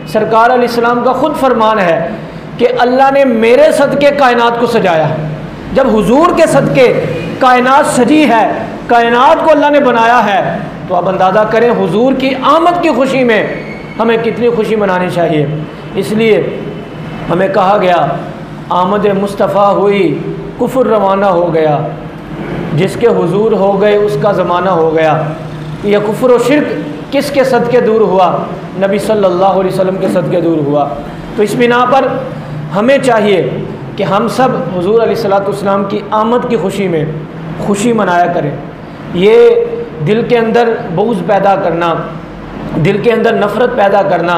सरकार अलैहिस्सलाम का ख़ुद फरमान है कि अल्लाह ने मेरे सदके कायनात को सजाया। जब हुजूर के सदके कायनात सजी है, कायनात को अल्लाह ने बनाया है, तो आप अंदाज़ा करें हुजूर की आमद की खुशी में हमें कितनी खुशी मनानी चाहिए। इसलिए हमें कहा गया आमद मुस्तफ़ा हुई कुफ्र रवाना हो गया, जिसके हुजूर हो गए उसका ज़माना हो गया। यह कुफ्र और शिर्क किसके सदके दूर हुआ? नबी सल्लल्लाहु अलैहि वसल्लम के सदके दूर हुआ। तो इस बिना पर हमें चाहिए कि हम सब हुजूर अलैहिस्सलातु वस्सलाम की आमद की खुशी में खुशी मनाया करें। ये दिल के अंदर बुग़्ज़ पैदा करना, दिल के अंदर नफ़रत पैदा करना,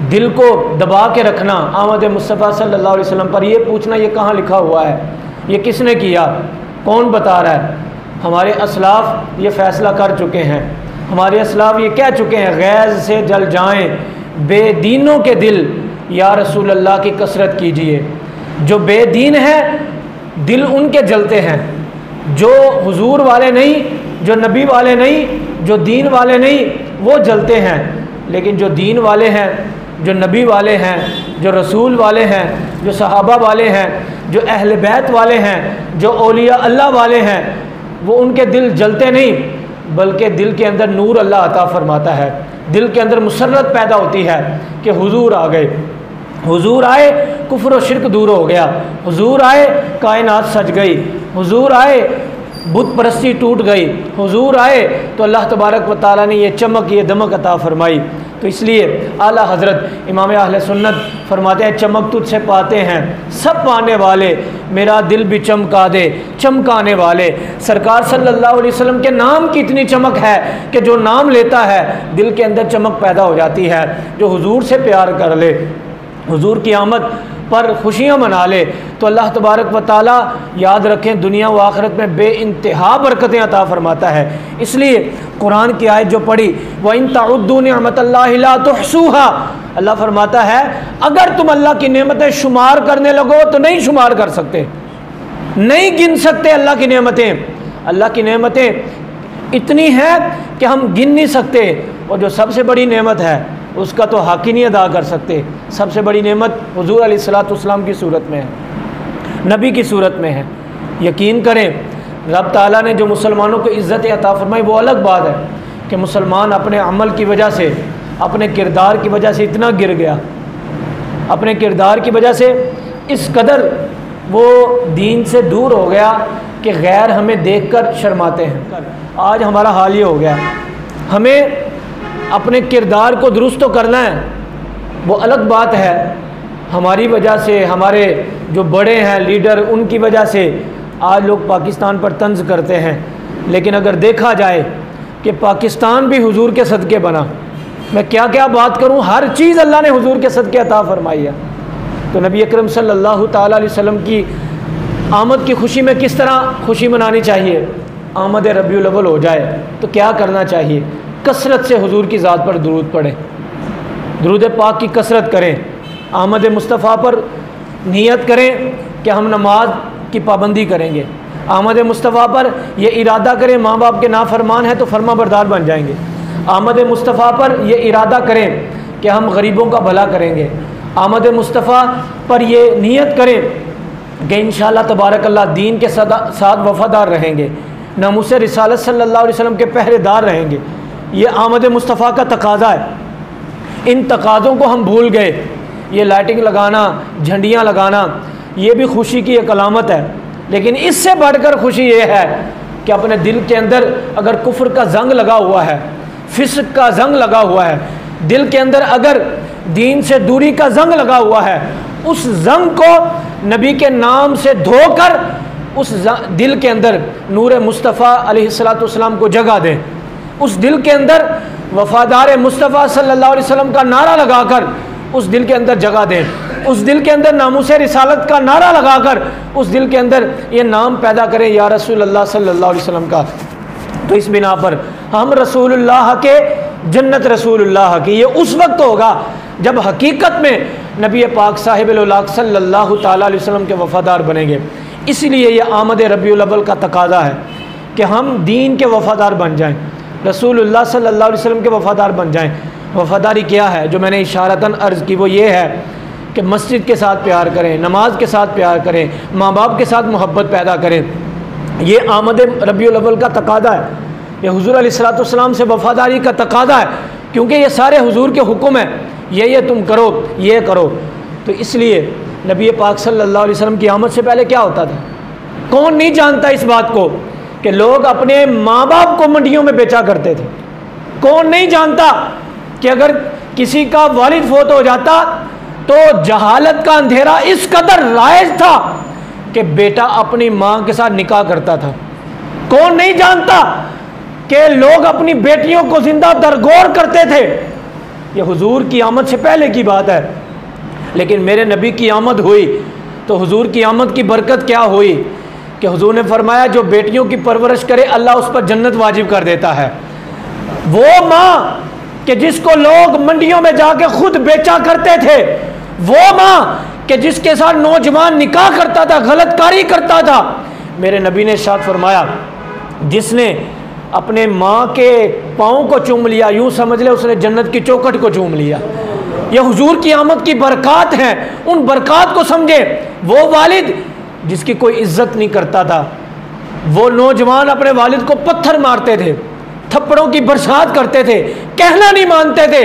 दिल को दबा के रखना आमद मुस्तफ़ा सल्लल्लाहु अलैहि वसल्लम पर, ये पूछना ये कहाँ लिखा हुआ है, ये किसने किया, कौन बता रहा है? हमारे असलाफ़ ये फ़ैसला कर चुके हैं, हमारे असलाफ़ ये कह चुके हैं, गैज़ से जल जाएँ बेदीनों के दिल, या रसूल अल्लाह की कसरत कीजिए। जो बेदीन हैं दिल उनके जलते हैं, जो हुजूर वाले नहीं, जो नबी वाले नहीं, जो दीन वाले नहीं, वो जलते हैं। लेकिन जो दीन वाले हैं, जो नबी वाले हैं, जो रसूल वाले हैं, जो सहाबा वाले हैं, जो अहले बैत वाले हैं, जो औलिया अल्लाह वाले हैं, वो उनके दिल जलते नहीं, बल्कि दिल के अंदर नूर अल्लाह अता फरमाता है। दिल के अंदर मुसर्रत पैदा होती है कि हुजूर आ गए, हुजूर आए कुफ्र और शिर्क दूर हो गया, हुजूर आए कायनात सज गई, हुजूर आए बुत परस्ती टूट गई, हुजूर आए तो अल्लाह तबारक व तआला ने ये चमक, ये दमक अता फरमाई। तो इसलिए आला हज़रत इमाम अहले सुन्नत फरमाते हैं, चमक तुझसे पाते हैं सब पाने वाले, मेरा दिल भी चमका दे चमकाने वाले। सरकार सल्लल्लाहु अलैहि वसल्लम के नाम की इतनी चमक है कि जो नाम लेता है दिल के अंदर चमक पैदा हो जाती है। जो हुजूर से प्यार कर ले, हुजूर की आमद पर खुशियाँ मना ले, तो अल्लाह तबारक व तआला याद रखें दुनिया व आखिरत में बेइंतहा बरकतें अता फरमाता है। इसलिए कुरान की आयत जो पढ़ी, व इन तउद्दू निअमतल्लाहि ला तुहसूहा, अल्लाह फरमाता है अगर तुम अल्लाह की नेमतें शुमार करने लगो तो नहीं शुमार कर सकते, नहीं गिन सकते अल्लाह की नेमतें। अल्लाह की नेमतें इतनी हैं कि हम गिन नहीं सकते, और जो सबसे बड़ी नेमत है उसका तो हक़ ही नहीं अदा कर सकते। सबसे बड़ी नेमत हुजूर अलैहिस्सलातु वस्सलाम की सूरत में है, नबी की सूरत में है। यकीन करें रब ताला ने जो मुसलमानों को इज़्ज़त अता फरमाई, वो अलग बात है कि मुसलमान अपने अमल की वजह से, अपने किरदार की वजह से इतना गिर गया, अपने किरदार की वजह से इस कदर वो दीन से दूर हो गया कि गैर हमें देखकर शर्माते हैं। आज हमारा हाल ये हो गया, हमें अपने किरदार को दुरुस्त तो करना है, वो अलग बात है हमारी वजह से, हमारे जो बड़े हैं लीडर, उनकी वजह से आज लोग पाकिस्तान पर तंज करते हैं। लेकिन अगर देखा जाए कि पाकिस्तान भी हुजूर के सदक़े बना, मैं क्या क्या बात करूं, हर चीज़ अल्लाह ने हुजूर के सदक़े अता फरमाई है। तो नबी अकरम सल्लल्लाहु ताला अलैहि वसल्लम की आमद की खुशी में किस तरह खुशी मनानी चाहिए? आमद रबीउल अव्वल हो जाए तो क्या करना चाहिए? कसरत से हुजूर की ज़ात पर दुरूद पढ़ें, दुरूद पाक की कसरत करें, आमद मुस्तफ़ा पर नियत करें कि हम नमाज की पाबंदी करेंगे, आमद मुस्तफ़ा पर यह इरादा करें माँ बाप के नाफरमान हैं तो फर्मा बरदार बन जाएंगे, आमद मुस्तफ़ा पर यह इरादा करें कि हम गरीबों का भला करेंगे, आमद मुस्तफ़ा पर यह नियत करें कि इंशाअल्लाह तबारक अल्लाह दीन के साथ वफ़ादार रहेंगे, नामूस रिसालत सल्लल्लाहु अलैहि वसल्लम के पहरेदार रहेंगे। ये आमद मुस्तफ़ा का तकाज़ा है। इन तकाज़ों को हम भूल गए। ये लाइटिंग लगाना, झंडियाँ लगाना, ये भी खुशी की एक अलामत है, लेकिन इससे बढ़कर खुशी ये है कि अपने दिल के अंदर अगर कुफ्र का जंग लगा हुआ है, फिस्क का जंग लगा हुआ है, दिल के अंदर अगर दीन से दूरी का जंग लगा हुआ है, उस जंग को नबी के नाम से धोकर उस दिल के अंदर नूर मुस्तफ़ा अलैहिस्सलातु वस्सलाम को जगा दें, उस दिल के अंदर वफ़ादार मुस्तफ़ा सल्लल्लाहु अलैहि वसल्लम का नारा लगाकर उस दिल के अंदर जगा दें, उस दिल के अंदर नामूस रिसालत का नारा लगाकर उस दिल के अंदर ये नाम पैदा करें या रसूल अल्लाह सल्लल्लाहु अलैहि वसल्लम का। तो इस बिना पर हम रसूलुल्लाह के, जन्नत रसूलुल्लाह की, ये उस वक्त होगा जब हकीकत में नबी पाक साहिबुल औलाक सल्लल्लाहु ताला अलैहि वसल्लम के वफ़ादार बनेंगे। इसलिए ये आमद रबीउल अव्वल का तकाज़ा है कि हम दीन के वफ़ादार बन जाएं, रसूलुल्लाह सल्लल्लाहु अलैहि वसल्लम के वफ़ादार बन जाएं। वफ़ादारी क्या है जो मैंने इशारतन अर्ज़ की, वो ये है कि मस्जिद के साथ प्यार करें, नमाज के साथ प्यार करें, माँ बाप के साथ मोहब्बत पैदा करें। ये आमद रबीउल अव्वल का तकादा है, ये हुज़ूर अलैहिस्सलाम से वफ़ादारी का तकादा है, क्योंकि ये सारे हुज़ूर के हुक्म हैं, ये तुम करो, ये करो। तो इसलिए नबी पाक सल्लल्लाहु अलैहि वसल्लम की आमद से पहले क्या होता था? कौन नहीं जानता इस बात को कि लोग अपने माँ बाप को मंडियों में बेचा करते थे। कौन नहीं जानता कि अगर किसी का वालिद फोत हो जाता तो जहालत का अंधेरा इस कदर राइज था कि बेटा अपनी माँ के साथ निकाह करता था। कौन नहीं जानता कि लोग अपनी बेटियों को जिंदा दरगोर करते थे। ये हुजूर की आमद से पहले की बात है। लेकिन मेरे नबी की आमद हुई तो हुजूर की आमद की बरकत क्या हुई कि हुजूर ने फरमाया जो बेटियों की परवरिश करे अल्लाह उस पर जन्नत वाजिब कर देता है। वो माँ कि जिसको लोग मंडियों में जाके खुद बेचा करते थे, वो माँ कि जिसके साथ नौजवान निकाह करता था, गलतकारी करता था, मेरे नबी ने इरशाद फरमाया जिसने अपने माँ के पाँव को चूम लिया, यूँ समझ ले उसने जन्नत की चौखट को चूम लिया। ये हुजूर की आमद की बरक़ात हैं, उन बरक़ात को समझे। वो वालिद जिसकी कोई इज्जत नहीं करता था, वो नौजवान अपने वालिद को पत्थर मारते थे, थप्पड़ों की बरसात करते थे, कहना नहीं मानते थे।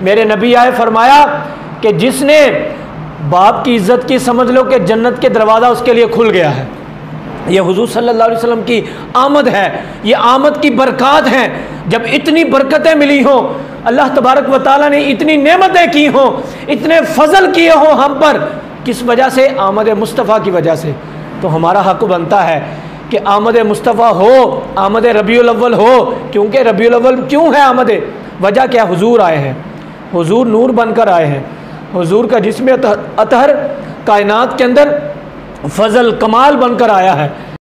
मेरे नबी आए फरमाया कि जिसने बाप की इज्जत की, समझ लो कि जन्नत के दरवाज़ा उसके लिए खुल गया है। ये हुजूर सल्लल्लाहु अलैहि वसल्लम की आमद है, ये आमद की बरक़ात हैं। जब इतनी बरकतें मिली हों, अल्लाह तबारक व तआला ने इतनी नेमतें की हों, इतने फजल किए हों हम पर, किस वजह से? आमद मुस्तफ़ा की वजह से। तो हमारा हक बनता है कि आमद मुस्तफ़ा हो, आमद रबीउल अव्वल हो। क्योंकि रबीउल अव्वल क्यों है आमद? वजह क्या? हुजूर आए हैं, हुजूर नूर बनकर आए हैं, हुजूर का जिस्म अतहर कायनात के अंदर फजल कमाल बनकर आया है।